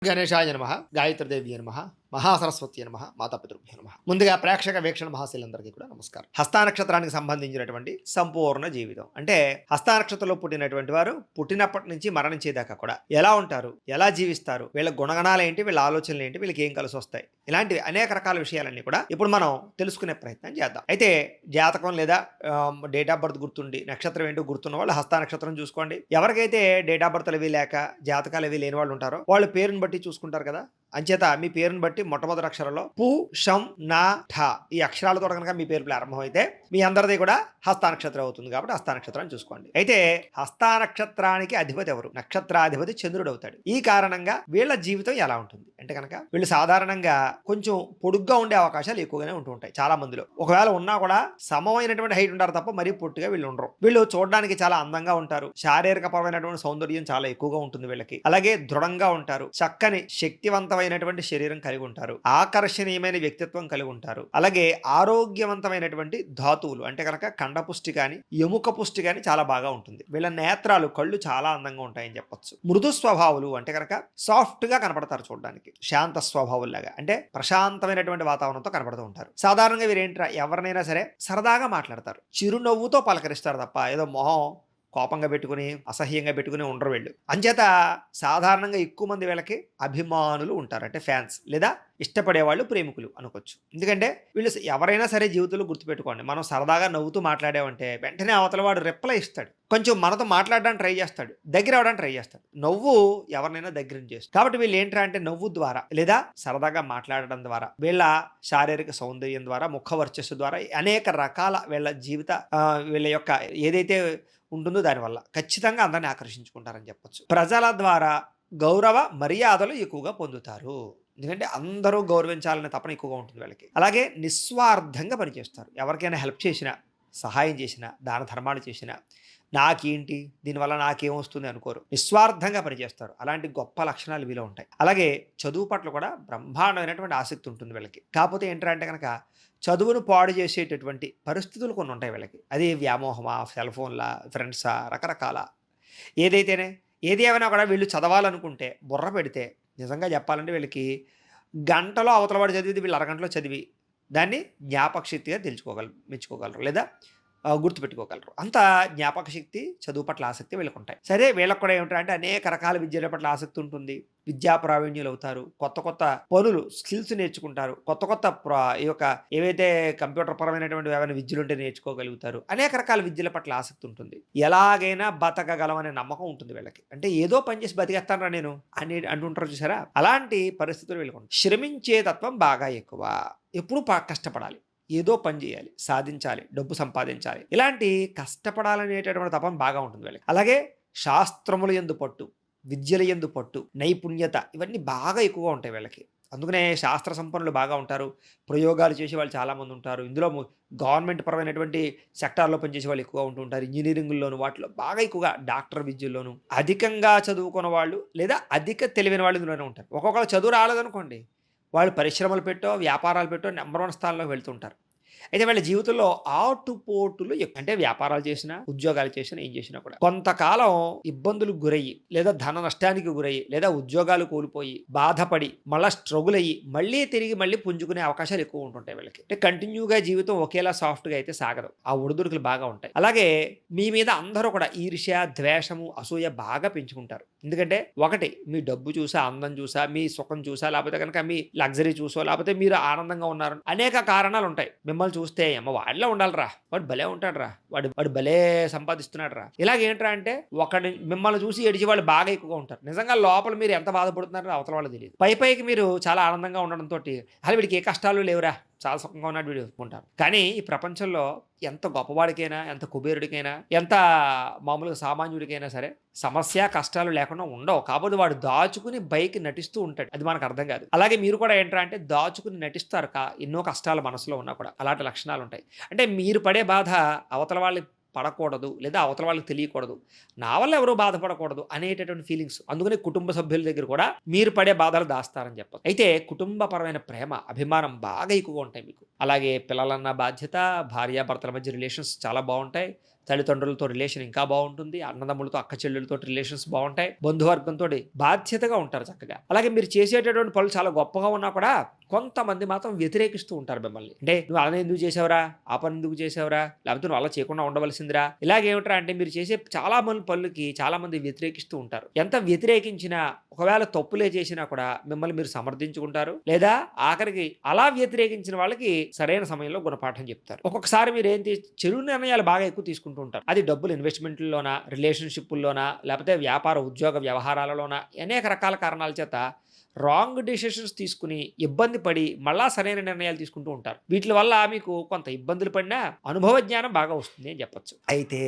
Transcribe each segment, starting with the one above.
గణేశాయ నమః, గాయత్రీదేవి నమః, మహాసరస్వతి నమః, మాతాపితృభ్యో నమః. ముందుగా ప్రేక్షక వీక్షణ మహాశీలందరికీ కూడా నమస్కారం. హస్తానక్షత్రానికి సంబంధించినటువంటి సంపూర్ణ జీవితం అంటే హస్తానక్షత్రంలో పుట్టినటువంటి వారు పుట్టినప్పటి నుంచి మరణించేదాకా కూడా ఎలా ఉంటారు, ఎలా జీవిస్తారు, వీళ్ళ గుణగణాలు ఏంటి, వీళ్ళ ఆలోచనలు ఏంటి, వీళ్ళకి ఏం కలిసి వస్తాయి, ఇలాంటివి అనేక రకాల విషయాలన్నీ కూడా ఇప్పుడు మనం తెలుసుకునే ప్రయత్నం చేద్దాం. అయితే జాతకం లేదా డేట్ ఆఫ్ బర్త్ గుర్తుండి నక్షత్రం ఏంటో గుర్తున్న వాళ్ళు హస్తానక్షత్రం చూసుకోండి. ఎవరికైతే డేట్ ఆఫ్ బర్త్ అవి లేక జాతకాలు అవి లేని వాళ్ళు ఉంటారో వాళ్ళు పేరుని బట్టి చూసుకుంటారు కదా. అంచేత మీ పేరుని బట్టి మొట్టమొదటి అక్షరంలో పు, షం, నా, ఠ ఈ అక్షరాలతో కనుక మీ పేరు ప్రారంభమైతే మీ అందరిది కూడా హస్తానక్షత్రం అవుతుంది. కాబట్టి హస్తానక్షత్రాన్ని చూసుకోండి. అయితే హస్తానక్షత్రానికి అధిపతి ఎవరు? నక్షత్రాధిపతి చంద్రుడు అవుతాడు. ఈ కారణంగా వీళ్ళ జీవితం ఎలా ఉంటుంది అంటే కనుక వీళ్ళు సాధారణంగా కొంచెం పొడుగ్గా ఉండే అవకాశాలు ఎక్కువగానే ఉంటూ ఉంటాయి చాలా మందిలో. ఒకవేళ ఉన్నా కూడా సమమైనటువంటి హైట్ ఉంటారు తప్ప మరీ పొట్టిగా వీళ్ళు ఉండరు. వీళ్ళు చూడడానికి చాలా అందంగా ఉంటారు. శారీరక పరమైనటువంటి సౌందర్యం చాలా ఎక్కువగా ఉంటుంది వీళ్ళకి. అలాగే దృఢంగా ఉంటారు. చక్కని శక్తివంతమైనటువంటి శరీరం కలిగి ఉంటారు. ఆకర్షణీయమైన వ్యక్తిత్వం కలిగి ఉంటారు. అలాగే ఆరోగ్యవంతమైనటువంటి ధాతువులు అంటే కనుక కండపుష్టి కానీ ఎముక పుష్టి కానీ చాలా బాగా ఉంటుంది. వీళ్ళ నేత్రాలు కళ్ళు చాలా అందంగా ఉంటాయని చెప్పొచ్చు. మృదు స్వభావులు అంటే కనుక సాఫ్ట్ గా కనపడతారు చూడడానికి. శాంత స్వభావుల్లాగా అంటే ప్రశాంతమైనటువంటి వాతావరణంతో కనపడుతూ ఉంటారు. సాధారణంగా వీరేంట్రా ఎవరినైనా సరే సరదాగా మాట్లాడతారు. చిరునవ్వుతో పలకరిస్తారు తప్ప ఏదో మొహం కోపంగా పెట్టుకుని అసహ్యంగా పెట్టుకుని ఉండరు వీళ్ళు. అంచేత సాధారణంగా ఎక్కువ మంది వీళ్ళకి అభిమానులు ఉంటారు. అంటే ఫ్యాన్స్ లేదా ఇష్టపడేవాళ్ళు ప్రేమికులు అనుకోవచ్చు. ఎందుకంటే వీళ్ళు ఎవరైనా సరే జీవితంలో గుర్తుపెట్టుకోండి, మనం సరదాగా నవ్వుతూ మాట్లాడామంటే వెంటనే అవతల వాడు రిప్లై ఇస్తాడు. కొంచెం మనతో మాట్లాడడానికి ట్రై చేస్తాడు, దగ్గర అవడానికి ట్రై చేస్తాడు. నవ్వు ఎవరినైనా దగ్గర చేస్తుంది. కాబట్టి వీళ్ళు ఏంట్రా అంటే నవ్వు ద్వారా లేదా సరదాగా మాట్లాడడం ద్వారా వీళ్ళ శారీరక సౌందర్యం ద్వారా ముఖ వర్చస్సు ద్వారా అనేక రకాల వీళ్ళ జీవిత వీళ్ళ యొక్క ఏదైతే ఉంటుందో దానివల్ల ఖచ్చితంగా అందరిని ఆకర్షించుకుంటారని చెప్పొచ్చు. ప్రజల ద్వారా గౌరవ మర్యాదలు ఎక్కువగా పొందుతారు. ఎందుకంటే అందరూ గౌరవించాలనే తపన ఎక్కువగా ఉంటుంది వీళ్ళకి. అలాగే నిస్వార్థంగా పనిచేస్తారు. ఎవరికైనా హెల్ప్ చేసినా, సహాయం చేసినా, దాన ధర్మాలు చేసినా నాకేంటి దీనివల్ల నాకేం వస్తుంది అనుకోరు. నిస్వార్థంగా పనిచేస్తారు. అలాంటి గొప్ప లక్షణాలు వీలో ఉంటాయి. అలాగే చదువు పట్ల కూడా బ్రహ్మాండమైనటువంటి ఆసక్తి ఉంటుంది వీళ్ళకి. కాకపోతే ఏంటంటే కనుక చదువును పాడు చేసేటటువంటి పరిస్థితులు కొన్ని ఉంటాయి వీళ్ళకి. అది వ్యామోహమా, సెల్ ఫోన్లా, ఫ్రెండ్సా, రకరకాల ఏదైతేనే ఏది ఏమైనా కూడా వీళ్ళు చదవాలనుకుంటే బుర్ర పెడితే నిజంగా చెప్పాలంటే వీళ్ళకి గంటలో అవతల వాడు చదివిది వీళ్ళు అరగంటలో చదివి దాన్ని జ్ఞాపక శక్తిగా మెచ్చుకోగలరు లేదా గుర్తుపెట్టుకోగలరు. అంత జ్ఞాపక శక్తి, చదువు పట్ల ఆసక్తి వీళ్ళకు ఉంటాయి. సరే వీళ్ళకి కూడా ఏమిటంటే అనేక రకాల విద్యల పట్ల ఆసక్తి ఉంటుంది. విద్యా ప్రావీణ్యులు అవుతారు. కొత్త కొత్త పనులు, స్కిల్స్ నేర్చుకుంటారు. కొత్త కొత్త ఈ యొక్క ఏవైతే కంప్యూటర్ పరమైనటువంటి ఏమైనా విద్యలు ఉంటే నేర్చుకోగలుగుతారు. అనేక రకాల విద్యల పట్ల ఆసక్తి ఉంటుంది. ఎలాగైనా బతకగలమనే నమ్మకం ఉంటుంది వీళ్ళకి. అంటే ఏదో పని చేసి బతికేస్తానరా నేను అని అంటుంటారు చూసారా, అలాంటి పరిస్థితులు వీళ్ళకు ఉంటాయి. శ్రమించే తత్వం బాగా ఎక్కువ. ఎప్పుడు కష్టపడాలి, ఏదో పని చేయాలి, సాధించాలి, డబ్బు సంపాదించాలి, ఇలాంటి కష్టపడాలనేటటువంటి తపం బాగా ఉంటుంది వీళ్ళకి. అలాగే శాస్త్రముల యందు పట్టు, విద్యల యందు పట్టు, నైపుణ్యత ఇవన్నీ బాగా ఎక్కువగా ఉంటాయి వీళ్ళకి. అందుకనే శాస్త్ర సంపన్నులు బాగా ఉంటారు. ప్రయోగాలు చేసే వాళ్ళు చాలామంది ఉంటారు. ఇందులో గవర్నమెంట్ పరమైనటువంటి సెక్టార్లో పనిచేసే వాళ్ళు ఎక్కువగా ఉంటూ ఉంటారు. ఇంజనీరింగ్లోను వాటిలో బాగా ఎక్కువగా డాక్టర్ విద్యల్లోను అధికంగా చదువుకున్న వాళ్ళు లేదా అధిక తెలివైన వాళ్ళు ఇందులోనే ఉంటారు. ఒక్కొక్కరు చదువు రాలేదనుకోండి, వాళ్ళు పరిశ్రమలు పెట్టో వ్యాపారాలు పెట్టో నెంబర్ 1 స్థానంలోకి వెళ్తుంటారు. అయితే వీళ్ళ జీవితంలో ఆటుపోటులు అంటే వ్యాపారాలు చేసినా, ఉద్యోగాలు చేసినా, ఏం చేసినా కూడా కొంతకాలం ఇబ్బందులకు గురయ్యి లేదా ధన నష్టానికి గురయ్యి లేదా ఉద్యోగాలు కోల్పోయి బాధపడి మళ్ళీ స్ట్రగుల్ అయ్యి మళ్ళీ పుంజుకునే అవకాశాలు ఎక్కువ ఉంటుంటాయి వీళ్ళకి. అంటే కంటిన్యూగా జీవితం ఒకేలా సాఫ్ట్గా అయితే సాగదు. ఆ ఒడిదుడుకులు బాగా ఉంటాయి. అలాగే మీ మీద అందరూ కూడా ఈర్ష్య, ద్వేషము, అసూయ బాగా పెంచుకుంటారు. ఎందుకంటే ఒకటి మీ డబ్బు చూసా, అందం చూసా, మీ సుఖం చూసా, లేకపోతే కనుక మీ లగ్జరీ చూసో, లేకపోతే మీరు ఆనందంగా ఉన్నారు, అనేక కారణాలు ఉంటాయి. మిమ్మల్ని చూస్తే అమ్మ వాడిలో ఉండాలిరా, వాడు భలే ఉంటాడు రా, వాడు భలే సంపాదిస్తున్నాడు రా, ఇలాగేంట్రా అంటే మిమ్మల్ని చూసి ఏడిచి వాళ్ళు బాగా ఎక్కువగా ఉంటారు. నిజంగా లోపల మీరు ఎంత బాధపడుతున్నారో అవతల వాళ్ళు తెలియదు. పైకి మీరు చాలా ఆనందంగా ఉండడంతో అసలు వీడికి ఏ కష్టాలు లేవురా, చాలా సుఖంగా ఉన్నాడు వీడు అనుకుంటారు. కానీ ఈ ప్రపంచంలో ఎంత గొప్పవాడికైనా, ఎంత కుబేరుడికైనా, ఎంత మామూలుగా సామాన్యుడికైనా సరే సమస్య కష్టాలు లేకుండా ఉండవు. కాకపోతే వాడు దాచుకుని బైక్ నటిస్తూ ఉంటాడు. అది మనకు అర్థం కాదు. అలాగే మీరు కూడా ఏంట్రా అంటే దాచుకుని నటిస్తారు. ఎన్నో కష్టాలు మనసులో ఉన్నా కూడా అలాంటి లక్షణాలు ఉంటాయి. అంటే మీరు పడే బాధ అవతల వాళ్ళు పడకూడదు లేదా అవతల వాళ్ళకి తెలియకూడదు, నా వల్ల ఎవరూ బాధపడకూడదు అనేటటువంటి ఫీలింగ్స్. అందుకనే కుటుంబ సభ్యుల దగ్గర కూడా మీరు పడే బాధలు దాస్తారని చెప్పచ్చు. అయితే కుటుంబపరమైన ప్రేమ, అభిమానం బాగా ఎక్కువగా ఉంటాయి మీకు. అలాగే పిల్లలన్న బాధ్యత, భార్యాభర్తల మధ్య రిలేషన్స్ చాలా బాగుంటాయి. తల్లిదండ్రులతో రిలేషన్ ఇంకా బాగుంటుంది, అన్నదమ్ములతో అక్క చెల్లెలతో రిలేషన్స్ బాగుంటాయి, బంధువర్గంతో బాధ్యతగా ఉంటారు చక్కగా. అలాగే మీరు చేసేటటువంటి పనులు చాలా గొప్పగా ఉన్నా కూడా కొంతమంది మాత్రం వ్యతిరేకిస్తూ ఉంటారు మిమ్మల్ని. అంటే నువ్వు అలా ఎందుకు చేసావురా, ఆ పని ఎందుకు చేసావురా, లేకపోతే నువ్వు అలా చేయకుండా ఉండవలసిందిరా, ఇలాగేమిట్రా అంటే మీరు చేసే చాలా మంది పనులకి చాలా మంది వ్యతిరేకిస్తూ ఉంటారు. ఎంత వ్యతిరేకించినా ఒకవేళ తప్పులే చేసినా కూడా మిమ్మల్ని మీరు సమర్థించుకుంటారు, లేదా ఆఖరికి అలా వ్యతిరేకించిన వాళ్ళకి సరైన సమయంలో గుణపాఠం చెప్తారు. ఒక్కొక్కసారి మీరు చెడు నిర్ణయాలు బాగా ఎక్కువ తీసుకుంటూ ఉంటారు. అది డబ్బులు ఇన్వెస్ట్మెంట్లలోనా, రిలేషన్షిప్ల్లోనా, లేకపోతే వ్యాపార ఉద్యోగ వ్యవహారాలలోనా అనేక రకాల కారణాల చేత రాంగ్ డెసిషన్స్ తీసుకుని ఇబ్బంది పడి మళ్ళా సరైన నిర్ణయాలు తీసుకుంటూ ఉంటారు. వీటి వల్ల మీకు కొంత ఇబ్బందులు పడినా అనుభవ జ్ఞానం బాగా వస్తుంది అని చెప్పొచ్చు. అయితే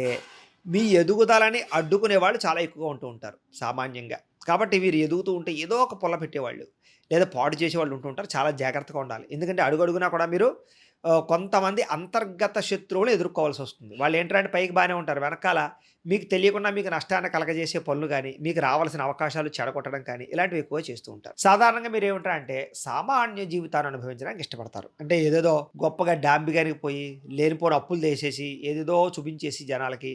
మీ ఎదుగుదలని అడ్డుకునే వాళ్ళు చాలా ఎక్కువగా ఉంటూ ఉంటారు సామాన్యంగా. కాబట్టి వీరు ఎదుగుతూ ఉంటే ఏదో ఒక పొల్ల పెట్టేవాళ్ళు లేదా పాడు చేసేవాళ్ళు ఉంటూ ఉంటారు. చాలా జాగ్రత్తగా ఉండాలి. ఎందుకంటే అడుగడుగునా కూడా మీరు కొంతమంది అంతర్గత శత్రువులు ఎదుర్కోవాల్సి వస్తుంది. వాళ్ళు ఏంటంటే పైకి బాగానే ఉంటారు, వెనకాల మీకు తెలియకుండా మీకు నష్టాన్ని కలగజేసే పనులు కానీ, మీకు రావాల్సిన అవకాశాలు చెడగొట్టడం కానీ ఇలాంటివి ఎక్కువ చేస్తూ ఉంటారు. సాధారణంగా మీరు ఏమంటారంటే సామాన్య జీవితాన్ని అనుభవించడానికి ఇష్టపడతారు. అంటే ఏదేదో గొప్పగా డాంబిగానికి పోయి లేనిపోని అప్పులు చేసేసి ఏదేదో చూపించేసి జనాలకి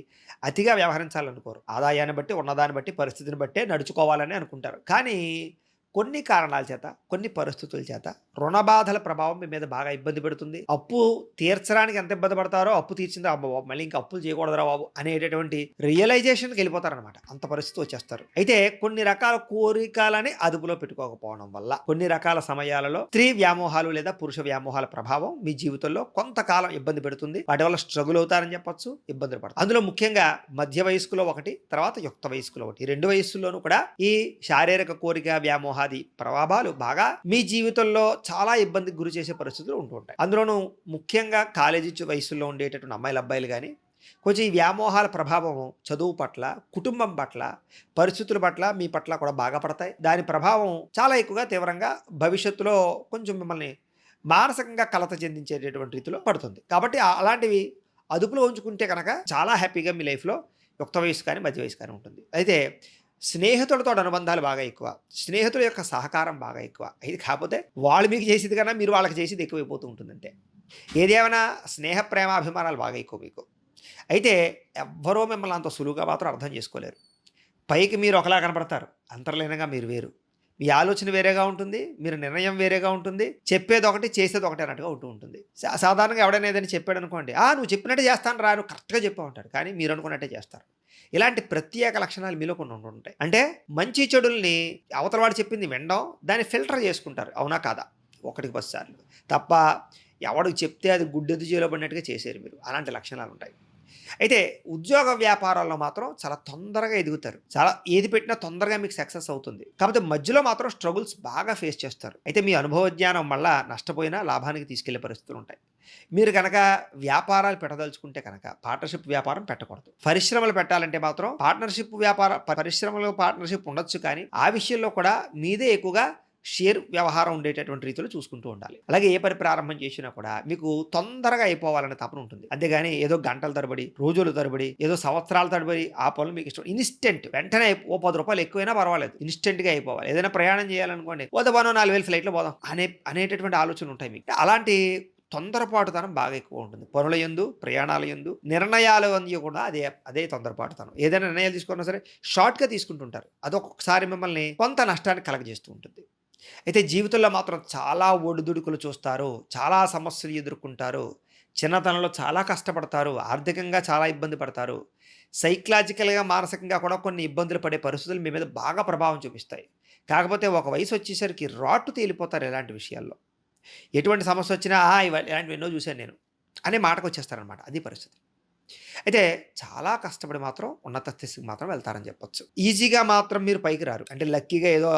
అతిగా వ్యవహరించాలనుకోరు. ఆదాయాన్ని బట్టి, ఉన్నదాన్ని బట్టి, పరిస్థితిని బట్టే నడుచుకోవాలని అనుకుంటారు. కానీ కొన్ని కారణాల చేత, కొన్ని పరిస్థితుల చేత రుణబాధల ప్రభావం మీ మీద బాగా ఇబ్బంది పెడుతుంది. అప్పు తీర్చడానికి ఎంత ఇబ్బంది పడతారో, అప్పు తీర్చిందో అబ్బా మళ్ళీ ఇంకా అప్పులు చేయకూడదురా బాబు అనేటటువంటి రియలైజేషన్కి వెళ్ళిపోతారనమాట. అంత పరిస్థితి వచ్చేస్తారు. అయితే కొన్ని రకాల కోరికలని అదుపులో పెట్టుకోకపోవడం వల్ల కొన్ని రకాల సమయాలలో స్త్రీ వ్యామోహాలు లేదా పురుష వ్యామోహాల ప్రభావం మీ జీవితంలో కొంతకాలం ఇబ్బంది పెడుతుంది. వాటి వల్ల స్ట్రగుల్ అవుతారని చెప్పొచ్చు, ఇబ్బందులు పడతారు. అందులో ముఖ్యంగా మధ్య వయస్కులో ఒకటి, తర్వాత యుక్త వయస్కులో ఒకటి, ఈ 2 వయస్సుల్లోనూ కూడా ఈ శారీరక కోరిక వ్యామోహాది ప్రభావాలు బాగా మీ జీవితంలో చాలా ఇబ్బందికి గురి చేసే పరిస్థితులు ఉంటూ ఉంటాయి. అందులోనూ ముఖ్యంగా కాలేజీ వయసులో ఉండేటటువంటి అమ్మాయిలు అబ్బాయిలు కానీ కొంచెం ఈ వ్యామోహాల ప్రభావం చదువు పట్ల, కుటుంబం పట్ల, పరిస్థితుల పట్ల, మీ పట్ల కూడా బాగా పడతాయి. దాని ప్రభావం చాలా ఎక్కువగా తీవ్రంగా భవిష్యత్తులో కొంచెం మిమ్మల్ని మానసికంగా కలత చెందించేటటువంటి రీతిలో పడుతుంది. కాబట్టి అలాంటివి అదుపులో ఉంచుకుంటే కనుక చాలా హ్యాపీగా మీ లైఫ్లో యుక్త వయసు కానీ మధ్య వయసు కానీ ఉంటుంది. అయితే స్నేహితులతో అనుబంధాలు బాగా ఎక్కువ, స్నేహితుల యొక్క సహకారం బాగా ఎక్కువ. ఇది కాకపోతే వాళ్ళు మీకు చేసేది కన్నా మీరు వాళ్ళకి చేసేది ఎక్కువైపోతూ ఉంటుందంటే. ఏదేమైనా స్నేహ ప్రేమాభిమానాలు బాగా ఎక్కువ మీకు. అయితే ఎవ్వరూ మిమ్మల్ని అంత సులువుగా మాత్రం అర్థం చేసుకోలేరు. పైకి మీరు ఒకలా కనపడతారు, అంతర్లీనంగా మీరు వేరు. మీ ఆలోచన వేరేగా ఉంటుంది, మీరు నిర్ణయం వేరేగా ఉంటుంది, చెప్పేది ఒకటి చేసేది ఒకటి అన్నట్టుగా ఉంటూ ఉంటుంది. సాధారణంగా ఎవడైనా ఏదైనా చెప్పాడు అనుకోండి, నువ్వు చెప్పినట్టే చేస్తాను రా, నువ్వు కరెక్ట్గా చెప్పావు అంటాడు. కానీ మీరు అనుకున్నట్టే చేస్తారు. ఇలాంటి ప్రత్యేక లక్షణాలు మీలో కొన్ని ఉంటుంటాయి. అంటే మంచి చెడుల్ని అవతల వాడు చెప్పింది వినడం, దాన్ని ఫిల్టర్ చేసుకుంటారు, అవునా కాదా 1కి 10 సార్లు తప్ప ఎవడికి చెప్తే అది గుడ్డెద్దు చేలో పడినట్టుగా చేశారు మీరు. అలాంటి లక్షణాలు ఉంటాయి. అయితే ఉద్యోగ వ్యాపారాల్లో మాత్రం చాలా తొందరగా ఎదుగుతారు. చాలా ఏది పెట్టినా తొందరగా మీకు సక్సెస్ అవుతుంది. కాకపోతే మధ్యలో మాత్రం స్ట్రగుల్స్ బాగా ఫేస్ చేస్తారు. అయితే మీ అనుభవ జ్ఞానం మళ్ళా నష్టపోయినా లాభానికి తీసుకెళ్లే పరిస్థితులు ఉంటాయి. మీరు కనుక వ్యాపారాలు పెట్టదలుచుకుంటే కనుక పార్ట్నర్షిప్ వ్యాపారం పెట్టకూడదు. పరిశ్రమలు పెట్టాలంటే మాత్రం పరిశ్రమలో పార్ట్నర్షిప్ ఉండొచ్చు, కానీ ఆ విషయంలో కూడా మీదే ఎక్కువగా షేర్ వ్యవహారం ఉండేటటువంటి రీతిలో చూసుకుంటూ ఉండాలి. అలాగే ఏ పని ప్రారంభం చేసినా కూడా మీకు తొందరగా అయిపోవాలనే తపన ఉంటుంది. అంతేగాని ఏదో గంటల తరబడి, రోజుల తరబడి, ఏదో సంవత్సరాల తరబడి ఆ పనులు మీకు ఇష్టం ఇన్స్టెంట్ వెంటనే ఓ 10 రూపాయలు ఎక్కువైనా పర్వాలేదు, ఇన్స్టెంట్గా అయిపోవాలి. ఏదైనా ప్రయాణం చేయాలనుకోండి, పోతే 4,000 ఫ్లైట్లో పోదాం అనేటటువంటి ఆలోచనలు ఉంటాయి మీకు. అలాంటి తొందరపాటుతనం బాగా ఎక్కువ ఉంటుంది. పనుల యందు, ప్రయాణాల యందు, నిర్ణయాల యందు కూడా అదే తొందరపాటుతనం. ఏదైనా నిర్ణయాలు తీసుకున్నా సరే షార్ట్గా తీసుకుంటుంటారు. అదొకసారి మిమ్మల్ని కొంత నష్టాన్ని కలగజేస్తూ ఉంటుంది. అయితే జీవితంలో మాత్రం చాలా ఒడిదుడుకులు చూస్తారు, చాలా సమస్యలు ఎదుర్కొంటారు, చిన్నతనంలో చాలా కష్టపడతారు, ఆర్థికంగా చాలా ఇబ్బంది పడతారు, సైకలాజికల్గా మానసికంగా కూడా కొన్ని ఇబ్బందులు పడే పరిస్థితులు మీ మీద బాగా ప్రభావం చూపిస్తాయి. కాకపోతే ఒక వయసు వచ్చేసరికి రాటు తేలిపోతారు ఇలాంటి విషయాల్లో. ఎటువంటి సమస్య వచ్చినా ఇలాంటివి ఎన్నో చూశాను నేను అనే మాటకు వచ్చేస్తారనమాట. అది పరిస్థితి. అయితే చాలా కష్టపడి మాత్రం ఉన్నత స్థితికి మాత్రం వెళ్తారని చెప్పొచ్చు. ఈజీగా మాత్రం మీరు పైకి రారు. అంటే లక్కీగా ఏదో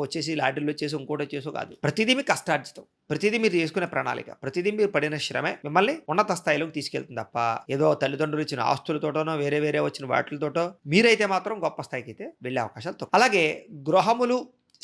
వచ్చేసి లాటరీలు వచ్చేసి ఇంకోటి వచ్చేసో కాదు. ప్రతిదీ మీకు కష్టార్జితం, ప్రతిదీ మీరు చేసుకునే ప్రణాళిక, ప్రతిదీ మీరు పడిన శ్రమే మిమ్మల్ని ఉన్నత స్థాయిలోకి తీసుకెళ్తుంది తప్ప ఏదో తల్లిదండ్రులు ఇచ్చిన ఆస్తులతోటోనో వేరే వచ్చిన వాటితోటో మీరైతే మాత్రం గొప్ప స్థాయికి అయితే వెళ్ళే అవకాశాలు తక్కువ. అలాగే గృహములు,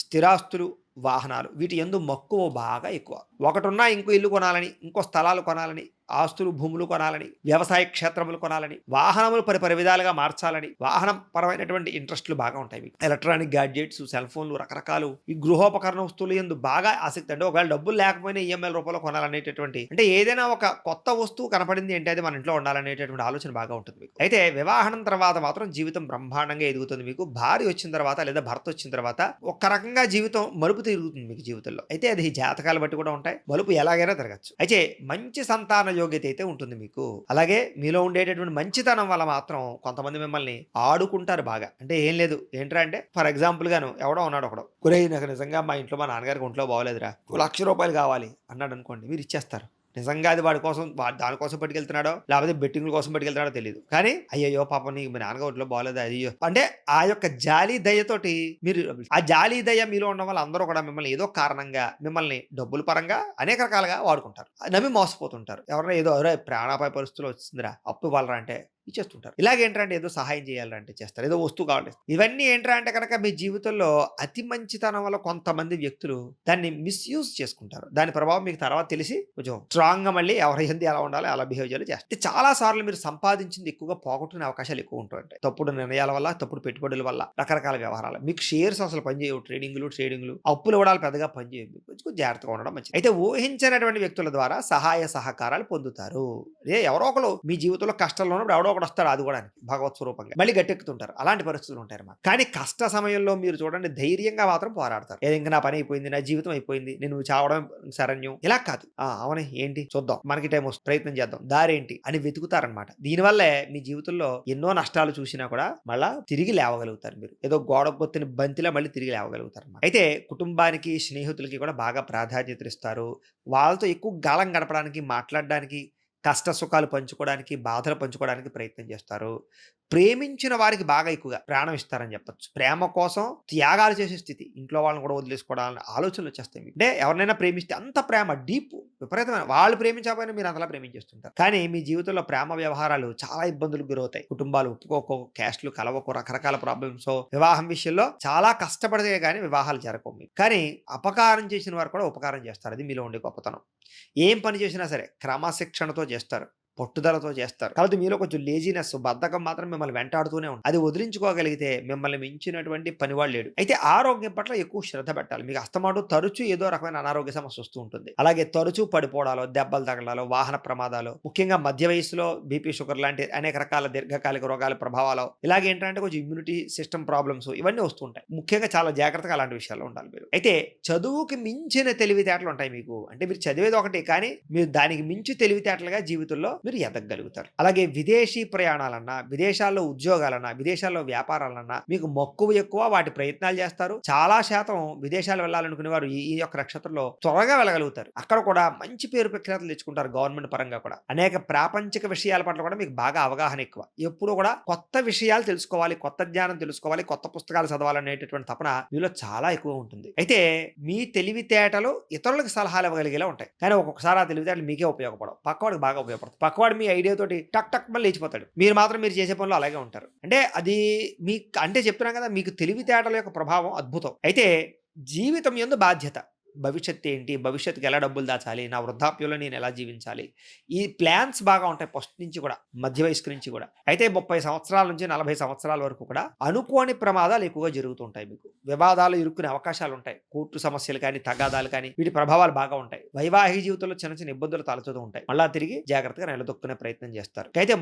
స్థిరాస్తులు, వాహనాలు వీటి యందు మక్కువ బాగా ఎక్కువ. ఒకటున్నా ఇంకో ఇల్లు కొనాలని, ఇంకో స్థలాలు కొనాలని, ఆస్తులు భూములు కొనాలని, వ్యవసాయ క్షేత్రములు కొనాలని, వాహనములు పరి విధాలుగా మార్చాలని, వాహనం పరమైనటువంటి ఇంట్రెస్ట్లు బాగా ఉంటాయి మీకు. ఎలక్ట్రానిక్ గ్యాడ్జెట్స్, సెల్ ఫోన్లు, రకరకాలు ఈ గృహోపకరణ వస్తువులు ఎందు బాగా ఆసక్తి. అంటే ఒకవేళ డబ్బులు లేకపోయినా ఈఎంఐల రూపంలో కొనాలనేటటువంటి, అంటే ఏదైనా ఒక కొత్త వస్తువు కనపడింది అంటే అది మన ఇంట్లో ఉండాలనేటటువంటి ఆలోచన బాగా ఉంటుంది మీకు. అయితే వివాహం తర్వాత మాత్రం జీవితం బ్రహ్మాండంగా ఎదుగుతుంది మీకు. భార్య వచ్చిన తర్వాత లేదా భర్త వచ్చిన తర్వాత ఒక రకంగా జీవితం మలుపు తిరుగుతుంది మీకు జీవితంలో. అయితే అది జాతకాలు బట్టి కూడా ఉంటాయి, మలుపు ఎలాగైనా తిరగచ్చు. అయితే మంచి సంతాన యోగ్యత అయితే ఉంటుంది మీకు. అలాగే మీలో ఉండేటటువంటి మంచితనం వల్ల మాత్రం కొంతమంది మిమ్మల్ని ఆడుకుంటారు బాగా. అంటే ఏం లేదు, ఏంట్రా అంటే ఫర్ ఎగ్జాంపుల్ గాను ఎవడో ఉన్నాడు, ఒకడు ఒరేయ్ నాకు నిజంగా మా ఇంట్లో మా నాన్నగారికి ఒంట్లో బాగోలేదురా, ₹1,00,000 కావాలి అన్నాడు అనుకోండి, మీరు ఇచ్చేస్తారు. నిజంగా అది వాడి కోసం దానికోసం పట్టుకెళ్తున్నాడో లేకపోతే బెట్టింగ్ల కోసం పట్టుకెళ్తున్నాడో తెలియదు. కానీ అయ్యయ్యో పాపం నీకు మీ నాన్నగా ఒంట్లో బాగోలేదు అయ్యో అంటే ఆ యొక్క జాలి దయతోటి మీరు, ఆ జాలి దయ మీలో ఉండడం వల్ల అందరూ కూడా మిమ్మల్ని ఏదో కారణంగా మిమ్మల్ని డబ్బుల పరంగా అనేక రకాలుగా వాడుకుంటారు, నమ్మి మోసపోతుంటారు. ఎవరైనా ఏదో ప్రాణాపాయ పరిస్థితులు వచ్చిందిరా అప్పు ఇవ్వాలరా అంటే ఇచ్చేస్తుంటారు. ఇలాగేంటంటే ఏదో సహాయం చేయాలంటే చేస్తారు, ఏదో వస్తువు కావాలి. ఇవన్నీ ఏంట్రా అంటే కనుక మీ జీవితంలో అతి మంచితనం వల్ల కొంతమంది వ్యక్తులు దాన్ని మిస్యూజ్ చేసుకుంటారు. దాని ప్రభావం మీకు తర్వాత తెలిసి కొంచెం స్ట్రాంగ్గా మళ్ళీ ఎవరి ఎందు ఎలా ఉండాలి అలా బిహేవ్ చేయాలి చేస్తారు. చాలా సార్లు మీరు సంపాదించింది ఎక్కువగా పోగొట్టుకునే అవకాశాలు ఎక్కువ ఉంటుంటాయి. తప్పుడు నిర్ణయాల వల్ల, తప్పుడు పెట్టుబడుల వల్ల, రకరకాల వ్యవహారాలు. మీకు షేర్స్ అసలు పనిచేయవు, ట్రేడింగ్లు అప్పులు ఇవ్వడాలు పెద్దగా పనిచేయవు. కొంచెం జాగ్రత్తగా ఉండడం మంచిది. అయితే ఊహించినటువంటి వ్యక్తుల ద్వారా సహాయ సహకారాలు పొందుతారు. ఎవరో ఒకరు మీ జీవితంలో కష్టాల్లో ఉన్నప్పుడు ఎవడో ఒకడు వస్తాడు ఆదుకోవడానికి భగవత్ స్వరూపంగా, మళ్ళీ గట్టెక్కుతుంటారు. అలాంటి పరిస్థితులు ఉంటాయి అన్నమాట. కానీ కష్ట సమయంలో మీరు చూడండి ధైర్యంగా మాత్రం పోరాడతారు. ఇంకా నా పని అయిపోయింది, నా జీవితం అయిపోయింది, నేను చావడం శరణ్యం, ఇలా కాదు. అవునే ఏంటి చూద్దాం, మనకి టైం వస్తుంది, ప్రయత్నం చేద్దాం, దారేంటి అని వెతుకుతారనమాట. దీనివల్లే మీ జీవితంలో ఎన్నో నష్టాలు చూసినా కూడా మళ్ళా తిరిగి లేవగలుగుతారు. మీరు ఏదో గోడ పొత్తిన బంతిలా మళ్ళీ తిరిగి లేవగలుగుతారు అన్నమాట. అయితే కుటుంబానికి, స్నేహితులకి కూడా బాగా ప్రాధాన్యత ఇస్తారు. వాళ్ళతో ఎక్కువ కాలం గడపడానికి, మాట్లాడడానికి, కష్ట సుఖాలు పంచుకోవడానికి, బాధలు పంచుకోవడానికి ప్రయత్నం చేస్తారు. ప్రేమించిన వారికి బాగా ఎక్కువగా ప్రాణం ఇస్తారని చెప్పొచ్చు. ప్రేమ కోసం త్యాగాలు చేసే స్థితి, ఇంట్లో వాళ్ళని కూడా వదిలేసుకోవడానికి ఆలోచనలు వచ్చేస్తాయి మీకు. అంటే ఎవరినైనా ప్రేమిస్తే అంత ప్రేమ డీప్ విపరీతమైన, వాళ్ళు ప్రేమించకపోయినా మీరు అంతలా ప్రేమించేస్తుంటారు. కానీ మీ జీవితంలో ప్రేమ వ్యవహారాలు చాలా ఇబ్బందులకు గురవుతాయి. కుటుంబాలు ఒప్పుకోకో, క్యాస్ట్లు కలవకో, రకరకాల ప్రాబ్లమ్స్, వివాహం విషయంలో చాలా కష్టపడితే కానీ వివాహాలు జరగవు మీకు. కానీ అపకారం చేసిన వారు కూడా ఉపకారం చేస్తారు. అది మీలో ఉండే గొప్పతనం. ఏం పని చేసినా సరే క్రమశిక్షణతో చేస్తారు, పట్టుదలతో చేస్తారు. కాబట్టి మీలో కొంచెం లేజినెస్, బద్ధకం మాత్రం మిమ్మల్ని వెంటాడుతూనే ఉంటుంది. అది వదిలించుకోగలిగితే మిమ్మల్ని మించినటువంటి పనివాడు లేడు. అయితే ఆరోగ్యం పట్ల ఎక్కువ శ్రద్ధ పెట్టాలి. మీకు అస్తమాటు తరచూ ఏదో రకమైన అనారోగ్య సమస్య వస్తూ ఉంటుంది. అలాగే తరచూ పడిపోవడాలు, దెబ్బలు తగలాలు, వాహన ప్రమాదాలు, ముఖ్యంగా మధ్య వయసులో బీపీ, షుగర్ లాంటి అనేక రకాల దీర్ఘకాలిక రోగాల ప్రభావాలు, ఇలాగే ఏంటంటే కొంచెం ఇమ్యూనిటీ సిస్టమ్ ప్రాబ్లమ్స్ ఇవన్నీ వస్తుంటాయి. ముఖ్యంగా చాలా జాగ్రత్తగా అలాంటి విషయాల్లో ఉండాలి మీరు. అయితే చదువుకి మించిన తెలివితేటలు ఉంటాయి మీకు. అంటే మీరు చదివేది ఒకటి, కానీ మీరు దానికి మించి తెలివితేటలుగా జీవితంలో మీరు ఎదగలుగుతారు. అలాగే విదేశీ ప్రయాణాలన్నా, విదేశాల్లో ఉద్యోగాలన్నా, విదేశాల్లో వ్యాపారాలన్నా మీకు మక్కువ ఎక్కువ, వాటి ప్రయత్నాలు చేస్తారు. చాలా శాతం విదేశాలు వెళ్ళాలనుకునే వారు ఈ యొక్క నక్షత్రంలో త్వరగా వెళ్ళగలుగుతారు. అక్కడ కూడా మంచి పేరు ప్రఖ్యాతులు తెచ్చుకుంటారు. గవర్నమెంట్ పరంగా కూడా అనేక ప్రాపంచిక విషయాల పట్ల కూడా మీకు బాగా అవగాహన ఎక్కువ. ఎప్పుడు కూడా కొత్త విషయాలు తెలుసుకోవాలి, కొత్త జ్ఞానం తెలుసుకోవాలి, కొత్త పుస్తకాలు చదవాలనేటటువంటి తపన మీలో చాలా ఎక్కువ ఉంటుంది. అయితే మీ తెలివితేటలు ఇతరులకు సలహాలు ఇవ్వగలిగేలా ఉంటాయి. కానీ ఒక్కొక్కసారి ఆ తెలివితేటలు మీకే ఉపయోగపడవు, పక్కవాడికి బాగా ఉపయోగపడతాయి. పక్కవాడు మీ ఐడియా తోటి టక్ టక్ మళ్ళీ లేచిపోతాడు. మీరు మాత్రం మీరు చేసే పనులు అలాగే ఉంటారు. అంటే అది మీకు, అంటే చెప్తున్నాం కదా, మీకు తెలివితేటల యొక్క ప్రభావం అద్భుతం. అయితే జీవితం యందు బాధ్యత, భవిష్యత్తు ఏంటి, భవిష్యత్తుకి ఎలా డబ్బులు దాచాలి, నా వృద్ధాప్యంలో నేను ఎలా జీవించాలి, ఈ ప్లాన్స్ బాగా ఉంటాయి ఫస్ట్ నుంచి కూడా, మధ్య వయస్సు నుంచి కూడా. అయితే 30 సంవత్సరాల నుంచి 40 సంవత్సరాల వరకు కూడా అనుకోని ప్రమాదాలు ఎక్కువగా జరుగుతుంటాయి. మీకు వివాదాలు ఇరుక్కునే అవకాశాలు ఉంటాయి. కోర్టు సమస్యలు కానీ, తగాదాలు కానీ, వీటి ప్రభావాలు బాగా ఉంటాయి. వైవాహిక జీవితంలో చిన్న చిన్న ఇబ్బందులు తలచుతూ ఉంటాయి. మళ్ళా తిరిగి జాగ్రత్తగా నిలదొక్కునే ప్రయత్నం చేస్తారు. అయితే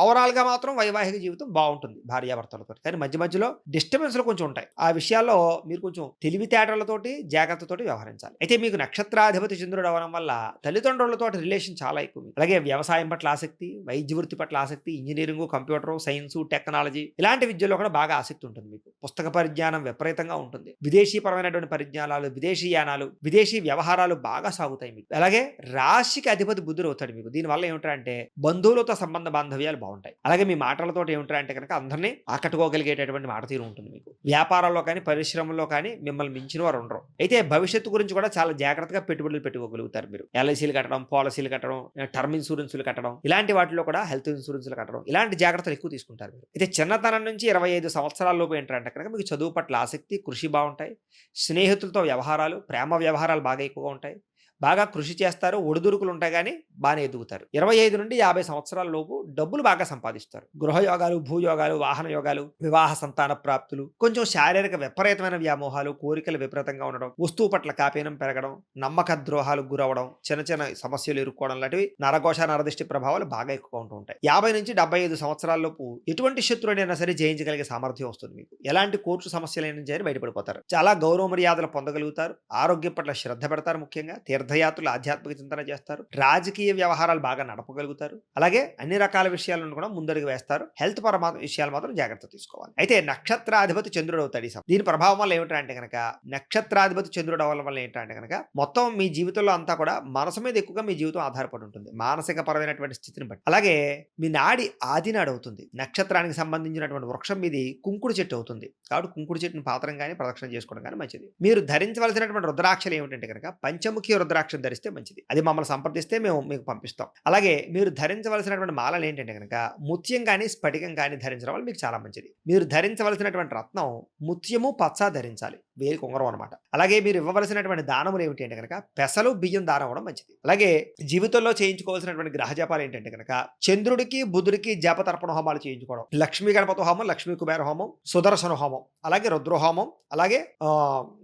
ఓవరాల్ గా మాత్రం వైవాహిక జీవితం బాగుంటుంది భార్యాభర్తలతో. కానీ మధ్య మధ్యలో డిస్టర్బెన్స్లు కొంచెం ఉంటాయి. ఆ విషయాల్లో మీరు కొంచెం తెలివితేటలతోటి, జాగ్రత్తతోటి వ్యవహరించాలి. అయితే మీకు నక్షత్రాధిపతి చంద్రుడు అవడం వల్ల తల్లిదండ్రులతో రిలేషన్ చాలా ఎక్కువ. అలాగే వ్యవసాయం పట్ల ఆసక్తి, వైద్య వృత్తి పట్ల ఆసక్తి, ఇంజనీరింగ్, కంప్యూటర్ సైన్స్, టెక్నాలజీ ఇలాంటి విద్యలో కూడా బాగా ఆసక్తి ఉంటుంది మీకు. పుస్తక పరిజ్ఞానం విపరీతంగా ఉంటుంది. విదేశీ పరమైనటువంటి పరిజ్ఞానాలు, విదేశీ యానాలు, విదేశీ వ్యవహారాలు బాగా సాగుతాయి మీకు. అలాగే రాశికి అధిపతి బుద్ధుడు అవుతాడు మీకు. దీనివల్ల ఏమిటంటే బంధువులతో సంబంధ బాంధవ్యాలు బాగుంటాయి. అలాగే మీ మాటలతో ఏమిటంటే కనుక అందరినీ ఆకట్టుకోగలిగేటటువంటి మాట తీరు ఉంటుంది మీకు. వ్యాపారాల్లో కానీ, పరిశ్రమల్లో కానీ మిమ్మల్ని మించిన వారు ఉండరు. అయితే భవిష్యత్తు గురించి కూడా చాలా జాగ్రత్తగా పెట్టుబడులు పెట్టుకోగలుగుతారు మీరు. ఎల్ఐసీలు కట్టడం, పాలసీలు కట్టడం, టర్మ్ ఇన్సూరెన్స్లు కట్టడం, ఇలాంటి వాటిలో కూడా హెల్త్ ఇన్సూరెన్స్లు కట్టడం, ఇలాంటి జాగ్రత్తలు ఎక్కువ తీసుకుంటారు మీరు. అయితే చిన్నతనం నుంచి 25 సంవత్సరాల లోపు ఏంటంటే కనుక మీకు చదువు పట్ల ఆసక్తి, కృషి బాగుంటాయి. స్నేహితులతో వ్యవహారాలు, ప్రేమ వ్యవహారాలు బాగా ఎక్కువగా ఉంటాయి. బాగా కృషి చేస్తారు. ఒడిదుడుకులు ఉంటాయి గానీ బానే ఎదుగుతారు. 25 నుండి 50 సంవత్సరాల లోపు డబ్బులు బాగా సంపాదిస్తారు. గృహయోగాలు, భూయోగాలు, వాహన యోగాలు, వివాహ సంతాన ప్రాప్తులు, కొంచెం శారీరక విపరీతమైన వ్యామోహాలు, కోరికలు విపరీతంగా ఉండడం, వస్తువు పట్ల కాపీనం పెరగడం, నమ్మక ద్రోహాలకు గురవ్వడం, చిన్న చిన్న సమస్యలు ఎదుర్కోవడం లాంటివి నరఘోష, నరదిష్టి ప్రభావాలు బాగా ఎక్కువగా ఉంటూ ఉంటాయి. 50 నుంచి 75 సంవత్సరాల లోపు ఎటువంటి శత్రువునైనా సరే జయించగలిగే సామర్థ్యం వస్తుంది మీకు. ఎలాంటి కోర్టు సమస్యలైనా సరే బయటపడిపోతారు. చాలా గౌరవ మర్యాదలు పొందగలుగుతారు. ఆరోగ్యం పట్ల శ్రద్ధ పెడతారు. ముఖ్యంగా తీర్థయాత్రలు, ఆధ్యాత్మిక చింతన చేస్తారు. రాజకీయ వ్యవహారాలు బాగా నడపగలుగుతారు. అలాగే అన్ని రకాల విషయాలను కూడా ముందడుగు వేస్తారు. హెల్త్ పరమైన విషయాలు మాత్రం జాగ్రత్త తీసుకోవాలి. అయితే నక్షత్రాధిపతి చంద్రుడు అవుతాడు. దీని ప్రభావం వల్ల ఏమిటంటే కనుక నక్షత్రాధిపతి చంద్రుడు అవ్వడం వల్ల ఏంటంటే కనుక మొత్తం మీ జీవితంలో అంతా కూడా మనసు మీద ఎక్కువగా మీ జీవితం ఆధారపడి ఉంటుంది. మానసిక పరమైనటువంటి స్థితిని బట్టి. అలాగే మీ నాడి ఆదినాడు అవుతుంది. నక్షత్రానికి సంబంధించినటువంటి వృక్షం మీది కుంకుడు చెట్టు అవుతుంది. కాబట్టి కుంకుడు చెట్టుని పాత్రం కానీ ప్రదక్షిణ చేసుకోవడం కానీ మంచిది. మీరు ధరించవలసినటువంటి రుద్రాక్షలు ఏమిటంటే కనుక పంచముఖి రుద్రాక్షం ధరిస్తే మంచిది. అది మమ్మల్ని సంప్రదిస్తే మేము మీకు పంపిస్తాం. అలాగే మీరు ధరించవలసినటువంటి మాలలు ఏంటంటే కనుక ముత్యం కానీ స్ఫటికం కానీ ధరించడం వల్ల మీకు చాలా మంచిది. మీరు ధరించవలసినటువంటి రత్నం ముత్యము, పచ్చ ధరించాలి. వేలి కొంగరం అనమాట. అలాగే మీరు ఇవ్వవలసినటువంటి దానములు ఏమిటి అంటే కనుక పెసలు, బియ్యం దానం అవ్వడం మంచిది. అలాగే జీవితంలో చేయించుకోవాల్సినటువంటి గ్రహ జపాలు ఏంటంటే కనుక చంద్రుడికి, బుధుడికి జప తర్పణ హోమాలు చేయించుకోవడం, లక్ష్మీ గణపతి హోమం, లక్ష్మీ కుబేర హోమం, సుదర్శన హోమం, అలాగే రుద్రహోమం, అలాగే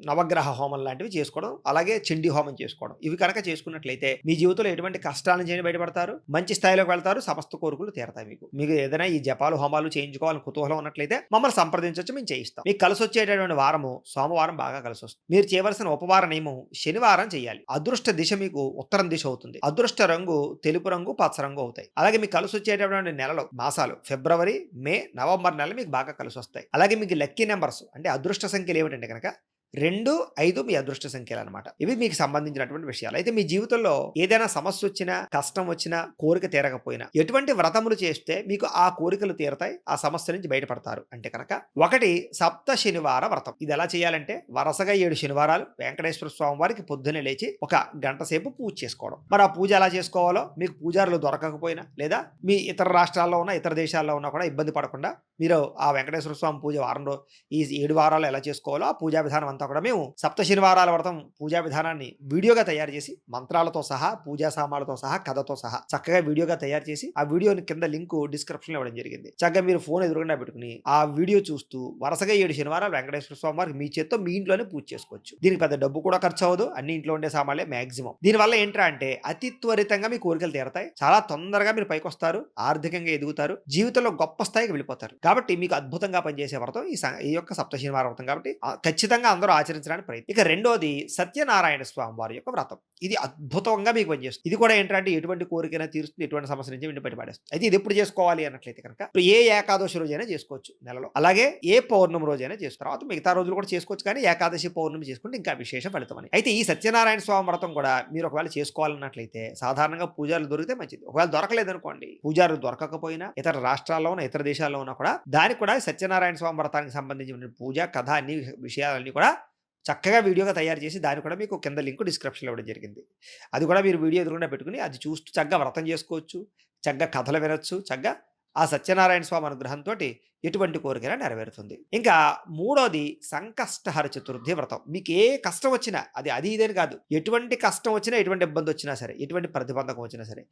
నవగ్రహ హోమం లాంటివి చేసుకోవడం, అలాగే చండీ హోమం చేసుకోవడం. ఇవి కనుక చేసుకున్నట్లయితే మీ జీవితంలో ఎటువంటి కష్టాల నుంచి బయటపడతారు, మంచి స్థాయిలోకి వెళ్తారు, సమస్త కోరికలు తీరతాయి. మీకు ఏదైనా ఈ జపాలు, హోమాలు చేయించుకోవాలని కుతూహలం ఉన్నట్లయితే మమ్మల్ని సంప్రదించవచ్చు, మేము చేయిస్తాం. మీకు కలిసి వచ్చేటటువంటి వారము సోమవారం బాగా కలిసి వస్తుంది. మీరు చేయవలసిన ఉపవార నియమం శనివారం చేయాలి. అదృష్ట దిశ మీకు ఉత్తరం దిశ అవుతుంది. అదృష్ట రంగు తెలుపు రంగు, పచ్చ రంగు అవుతాయి. అలాగే మీకు కలిసి వచ్చేటటువంటి నెలలు, మాసాలు ఫిబ్రవరి, మే, నవంబర్ నెలలు మీకు బాగా కలిసి వస్తాయి. అలాగే మీకు లక్కీ నెంబర్స్ అంటే అదృష్ట సంఖ్యలు ఏమిటంటే కనుక 2, 5 మీ అదృష్ట సంఖ్యలు అనమాట. ఇవి మీకు సంబంధించినటువంటి విషయాలు. అయితే మీ జీవితంలో ఏదైనా సమస్య వచ్చినా, కష్టం వచ్చినా, కోరిక తీరకపోయినా ఎటువంటి వ్రతములు చేస్తే మీకు ఆ కోరికలు తీరతాయి, ఆ సమస్య నుంచి బయటపడతారు అంటే కనుక 1 సప్త శనివార వ్రతం. ఇది ఎలా చేయాలంటే వరుసగా 7 శనివారాలు వెంకటేశ్వర స్వామి వారికి పొద్దున్నే లేచి 1 గంట సేపు పూజ చేసుకోవడం. మరి ఆ పూజ ఎలా చేసుకోవాలో మీకు పూజారులు దొరకకపోయినా లేదా మీ ఇతర రాష్ట్రాల్లో ఉన్న, ఇతర దేశాల్లో ఉన్నా కూడా ఇబ్బంది పడకుండా మీరు ఆ వెంకటేశ్వర స్వామి పూజ వారంలో ఈ 7 వారాలు ఎలా చేసుకోవాలో ఆ పూజా విధానం అంతా కూడా మేము సప్త శనివారాల వ్రతం పూజా విధానాన్ని వీడియోగా తయారు చేసి మంత్రాలతో సహా, పూజా సామాన్లతో సహా, కథతో సహా చక్కగా వీడియోగా తయారు చేసి ఆ వీడియోని కింద లింక్ డిస్క్రిప్షన్ లో ఇవ్వడం జరిగింది. చక్కగా మీరు ఫోన్ ఎదురుకుండా పెట్టుకుని ఆ వీడియో చూస్తూ వరుసగా 7 శనివారాలు వెంకటేశ్వర స్వామి వారికి మీ చేత్తో మీ ఇంట్లోనే పూజ చేసుకోవచ్చు. దీనికి పెద్ద డబ్బు కూడా ఖర్చు అవ్వదు. అన్ని ఇంట్లో ఉండే సామాన్లే మాక్సిమం. దీనివల్ల ఏంట్రా అంటే అతి త్వరితంగా మీ కోరికలు తీరతాయి. చాలా తొందరగా మీరు పైకి వస్తారు, ఆర్థికంగా ఎదుగుతారు, జీవితంలో గొప్ప స్థాయికి వెళ్ళిపోతారు. కాబట్టి మీకు అద్భుతంగా పనిచేసే వ్రతం ఈ యొక్క సప్త శనివార వ్రతం. కాబట్టి ఖచ్చితంగా అందరూ ఆచరించడానికి ప్రయత్నం. ఇక రెండోది సత్యనారాయణ స్వామి వారి యొక్క వ్రతం. ఇది అద్భుతంగా మీకు పనిచేస్తుంది. ఇది కూడా ఏంటంటే ఎటువంటి కోరికైనా తీరుస్తుంది, ఎటువంటి సమస్య నుంచి విండి బయటపడేస్తుంది. అయితే ఇది ఎప్పుడు చేసుకోవాలి అన్నట్లయితే కనుక ఏ ఏకాదశి రోజైనా చేసుకోవచ్చు నెలలో. అలాగే ఏ పౌర్ణమి రోజైనా చేసుకోవచ్చు. తర్వాత మిగతా రోజులు కూడా చేసుకోవచ్చు, కానీ ఏకాదశి, పౌర్ణమి చేసుకుంటే ఇంకా విశేష ఫలితం అని. అయితే ఈ సత్యనారాయణ స్వామి వ్రతం కూడా మీరు ఒకవేళ చేసుకోవాలన్నట్లయితే సాధారణంగా పూజారులు దొరికితే మంచిది. ఒకవేళ దొరకలేదనుకోండి, పూజారులు దొరకకపోయినా ఇతర రాష్ట్రాల్లో ఉన్న, ఇతర దేశాల్లో ఉన్నా కూడా దానికి కూడా సత్యనారాయణ స్వామి వ్రతానికి సంబంధించిన పూజ, కథ, అన్ని విషయాలన్నీ కూడా చక్కగా వీడియోగా తయారు చేసి దాన్ని కూడా మీకు కింద లింక్ డిస్క్రిప్షన్లో ఇవ్వడం జరిగింది. అది కూడా మీరు వీడియో ఎదురుకుండా పెట్టుకుని అది చూస్తూ చక్కగా వ్రతం చేసుకోవచ్చు, చక్కగా కథలు వినొచ్చు, చక్కగా ఆ సత్యనారాయణ స్వామి అనుగ్రహంతో ఎటువంటి కోరికైనా నెరవేరుతుంది. ఇంకా మూడోది సంకష్టహర చతుర్థి వ్రతం. మీకు ఏ కష్టం వచ్చినా అది ఇదేని కాదు, ఎటువంటి కష్టం వచ్చినా, ఎటువంటి ఇబ్బంది వచ్చినా సరే, ఎటువంటి ప్రతిబంధకం వచ్చినా సరే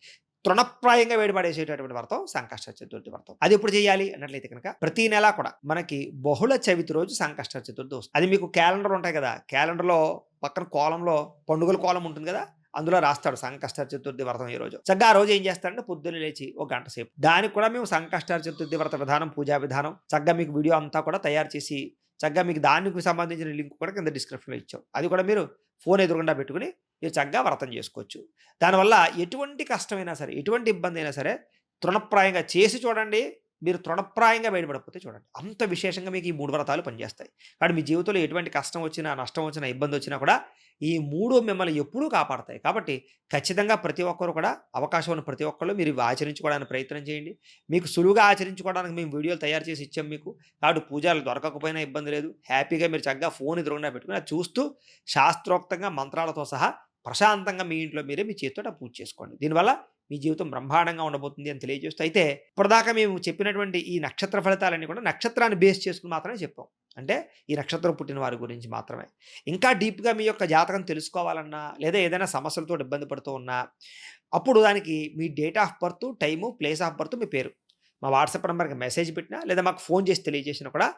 తృణప్రాయంగా వేడిపడేసేటటువంటి వ్రతం సంకష్ట చతుర్థి వ్రతం. అది ఎప్పుడు చేయాలి అన్నట్లయితే కనుక ప్రతి నెల కూడా మనకి బహుళ చవితి రోజు సంకష్ట చతుర్థి వస్తుంది. అది మీకు క్యాలెండర్ ఉంటాయి కదా, క్యాలెండర్లో పక్కన కోలంలో పండుగల కోలం ఉంటుంది కదా, అందులో రాస్తాడు సంకష్ట చతుర్థి వ్రతం ఈ రోజు. చక్కగా ఆ రోజు ఏం చేస్తాడంటే పొద్దున్న లేచి 1 గంట సేపు దానికి కూడా మేము సంకష్ట చతుర్థి వ్రత విధానం, పూజా విధానం చక్కగా మీకు వీడియో అంతా కూడా తయారు చేసి చక్కగా మీకు దానికి సంబంధించిన లింక్ కూడా కింద డిస్క్రిప్షన్లో ఇచ్చాం. అది కూడా మీరు ఫోన్ ఎదురుకుండా పెట్టుకుని మీరు చక్కగా వ్రతం చేసుకోవచ్చు. దానివల్ల ఎటువంటి కష్టమైనా సరే, ఎటువంటి ఇబ్బంది అయినా సరే తృణప్రాయంగా చేసి చూడండి. మీరు తృణప్రాయంగా బయటపడకపోతే చూడండి, అంత విశేషంగా మీకు ఈ 3 వ్రతాలు పనిచేస్తాయి. కాబట్టి మీ జీవితంలో ఎటువంటి కష్టం వచ్చినా, నష్టం వచ్చినా, ఇబ్బంది వచ్చినా కూడా ఈ 3 మిమ్మల్ని ఎప్పుడూ కాపాడతాయి. కాబట్టి ఖచ్చితంగా ప్రతి ఒక్కరు కూడా అవకాశం ఉన్న ప్రతి ఒక్కళ్ళు మీరు ఇవి ఆచరించుకోవడానికి ప్రయత్నం చేయండి. మీకు సులువుగా ఆచరించుకోవడానికి మేము వీడియోలు తయారు చేసి ఇచ్చాం మీకు. కాబట్టి పూజలు దొరకకపోయినా ఇబ్బంది లేదు. హ్యాపీగా మీరు చక్కగా ఫోన్ ఎదురుకుండా పెట్టుకుని అది చూస్తూ శాస్త్రోక్తంగా మంత్రాలతో సహా ప్రశాంతంగా మీ ఇంట్లో మీరే మీ చేతితో పూజ చేసుకోండి. దీనివల్ల మీ జీవితం బ్రహ్మాండంగా ఉండబోతుంది అని తెలియజేస్తూ, అయితే ఇప్పటిదాకా మేము చెప్పినటువంటి ఈ నక్షత్ర ఫలితాలన్నీ కూడా నక్షత్రాన్ని బేస్ చేసుకుని మాత్రమే చెప్పాం. అంటే ఈ నక్షత్రం పుట్టిన వారి గురించి మాత్రమే. ఇంకా డీప్‌గా మీ యొక్క జాతకం తెలుసుకోవాలన్నా, లేదా ఏదైనా సమస్యలతోటి ఇబ్బంది పడుతూ ఉన్నా, అప్పుడు దానికి మీ date of birth, time, place of birth, మీ పేరు. మా వాట్సాప్ నంబర్‌కి మెసేజ్ పెట్టినా, లేదా మాకు ఫోన్ చేసి తెలియజేసినా కూడా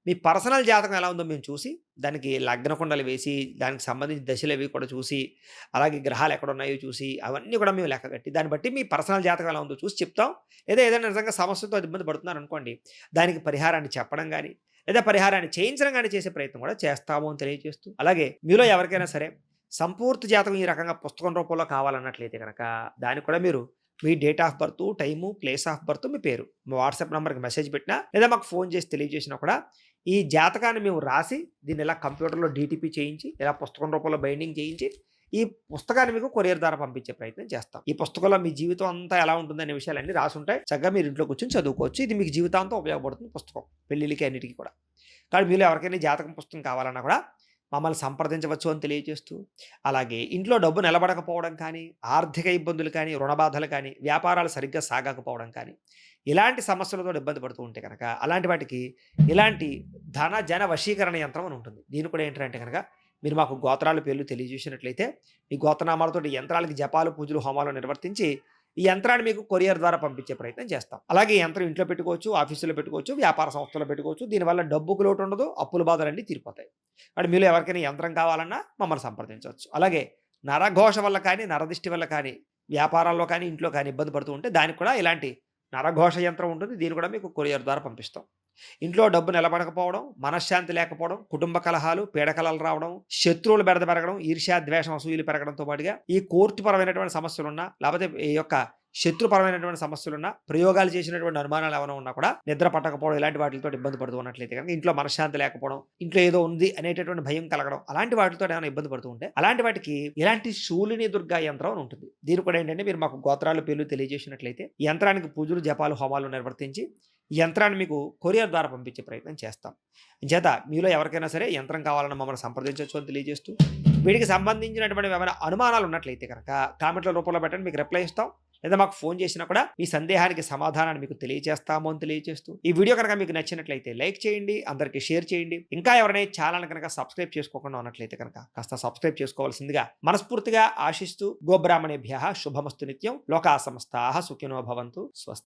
మీ పర్సనల్ జాతకం ఎలా ఉందో మేము చూసి, దానికి లగ్న కుండలు వేసి, దానికి సంబంధించిన దశలవి కూడా చూసి, అలాగే గ్రహాలు ఎక్కడున్నాయో చూసి, అవన్నీ కూడా మేము లెక్క కట్టి, దాన్ని బట్టి మీ పర్సనల్ జాతకం ఎలా ఉందో చూసి చెప్తాం. లేదా ఏదైనా నిజంగా సమస్యతో ఇబ్బంది పడుతున్నారనుకోండి, దానికి పరిహారాన్ని చెప్పడం గాని, లేదా పరిహారాన్ని చేయించడం గాని చేసే ప్రయత్నం కూడా చేస్తాము అని తెలియజేస్తూ, అలాగే మీలో ఎవరికైనా సరే సంపూర్తి జాతకం ఈ రకంగా పుస్తకం రూపంలో కావాలన్నట్లయితే గనక, దానికి కూడా మీరు మీ date of birth, time, place of birth, మీ పేరు మా వాట్సాప్ నంబర్‌కి మెసేజ్ పెట్టినా, లేదా మాకు ఫోన్ చేసి తెలియజేసినా కూడా ఈ జాతకాన్ని మేము రాసి, దీన్ని ఇలా కంప్యూటర్‌లో డీటీపీ చేయించి, ఇలా పుస్తకం రూపంలో బైండింగ్ చేయించి, ఈ పుస్తకాన్ని మీకు కొరియర్ ద్వారా పంపించే ప్రయత్నం చేస్తాం. ఈ పుస్తకంలో మీ జీవితం అంతా ఎలా ఉంటుందనే విషయాలన్నీ రాసుంటాయి. చక్కగా మీరు ఇంట్లో కూర్చొని చదువుకోవచ్చు. ఇది మీకు జీవితాంతం ఉపయోగపడుతుంది పుస్తకం. పెళ్ళిళ్ళకి అన్నిటికి కూడా. కాబట్టి మీలో ఎవరికైనా ఈ జాతకం పుస్తకం కావాలన్నా కూడా మమ్మల్ని సంప్రదించవచ్చు అని తెలియజేస్తూ, అలాగే ఇంట్లో డబ్బు నిలబడకపోవడం కానీ, ఆర్థిక ఇబ్బందులు కానీ, రుణ బాధలు కానీ, వ్యాపారాలు సరిగ్గా సాగకపోవడం కానీ, ఇలాంటి సమస్యలతో ఇబ్బంది పడుతూ ఉంటే కనుక, అలాంటి వాటికి ఇలాంటి ధన జన వశీకరణ యంత్రం అని ఉంటుంది. దీన్ని కూడా ఏంటంటే కనుక, మీరు మాకు గోత్రాల పేర్లు తెలియజేసినట్లయితే, ఈ గోత్రనామాలతోటి యంత్రాలకి జపాలు, పూజలు, హోమాలు నిర్వర్తించి, ఈ యంత్రాన్ని మీకు కొరియర్ ద్వారా పంపించే ప్రయత్నం చేస్తాం. అలాగే ఈ యంత్రం ఇంట్లో పెట్టుకోవచ్చు, ఆఫీసులో పెట్టుకోవచ్చు, వ్యాపార సంస్థలో పెట్టుకోవచ్చు. దీనివల్ల డబ్బుకు లోటు ఉండదు, అప్పుల బాధలన్నీ తీరిపోతాయి. కాబట్టి మీలో ఎవరికైనా యంత్రం కావాలన్నా మమ్మల్ని సంప్రదించవచ్చు. అలాగే నరఘోష వల్ల కానీ, నరదిష్టి వల్ల కానీ, వ్యాపారాల్లో కానీ, ఇంట్లో కానీ ఇబ్బంది పడుతూ ఉంటే దానికి కూడా ఇలాంటి నరఘోష యంత్రం ఉంటుంది. దీన్ని కూడా మీకు కొరియర్ ద్వారా పంపిస్తాం. ఇంట్లో డబ్బు నిలబడకపోవడం, మనశ్శాంతి లేకపోవడం, కుటుంబ కలహాలు, పీడకలలు రావడం, శత్రువులు బెడద పెరగడం, ఈర్ష్య, ద్వేషం, అసూయలు పెరగడంతో పాటుగా ఈ కోర్టుపరమైనటువంటి సమస్యలున్నా, లేకపోతే ఈ యొక్క శత్రుపరమైనటువంటి సమస్యలున్నా, ప్రయోగాలు చేసినటువంటి అనుమానాలు ఏమైనా ఉన్నా కూడా నిద్ర పట్టకపోవడం, ఇలాంటి వాటితో ఇబ్బంది పడుతూ ఉన్నట్లయితే కనుక, ఇంట్లో మనశ్శాంతి లేకపోవడం, ఇంట్లో ఏదో ఉంది అనేటటువంటి భయం కలగడం, అలాంటి వాటితో ఏమైనా ఇబ్బంది పడుతూ ఉంటే, అలాంటి వాటికి ఇలాంటి శూలిని దుర్గా యంత్రం అని ఉంటుంది. దీని కూడా ఏంటంటే మీరు మాకు గోత్రాలు పేర్లు తెలియజేసినట్లయితే, ఈ యంత్రానికి పూజలు, జపాలు, హోమాలు నిర్వర్తించి ఈ యంత్రాన్ని మీకు కొరియర్ ద్వారా పంపించే ప్రయత్నం చేస్తాం. చేత మీలో ఎవరికైనా సరే యంత్రం కావాలన్నా మమ్మల్ని సంప్రదించవచ్చు అని తెలియజేస్తూ, వీటికి సంబంధించినటువంటి ఏమైనా అనుమానాలు ఉన్నట్లయితే కనుక కామెంట్ల రూపంలో పెట్టండి, మీకు రిప్లై ఇస్తాం. లేదా మాకు ఫోన్ చేసినా కూడా మీ సందేహానికి సమాధానాన్ని మీకు తెలియజేస్తాము అని తెలియజేస్తూ, ఈ వీడియో కనుక మీకు నచ్చినట్లయితే లైక్ చేయండి, అందరికీ షేర్ చేయండి. ఇంకా ఎవరైనా ఛానల్ కనుక సబ్స్క్రైబ్ చేసుకోకుండా ఉన్నట్లయితే కనుక కాస్త సబ్స్క్రైబ్ చేసుకోవాల్సిందిగా మనస్ఫూర్తిగా ఆశిస్తూ, గోబ్రాహ్మణేభ్యః శుభమస్తు నిత్యం, లోకా సమస్తాః సుఖినో భవంతు, స్వస్తి.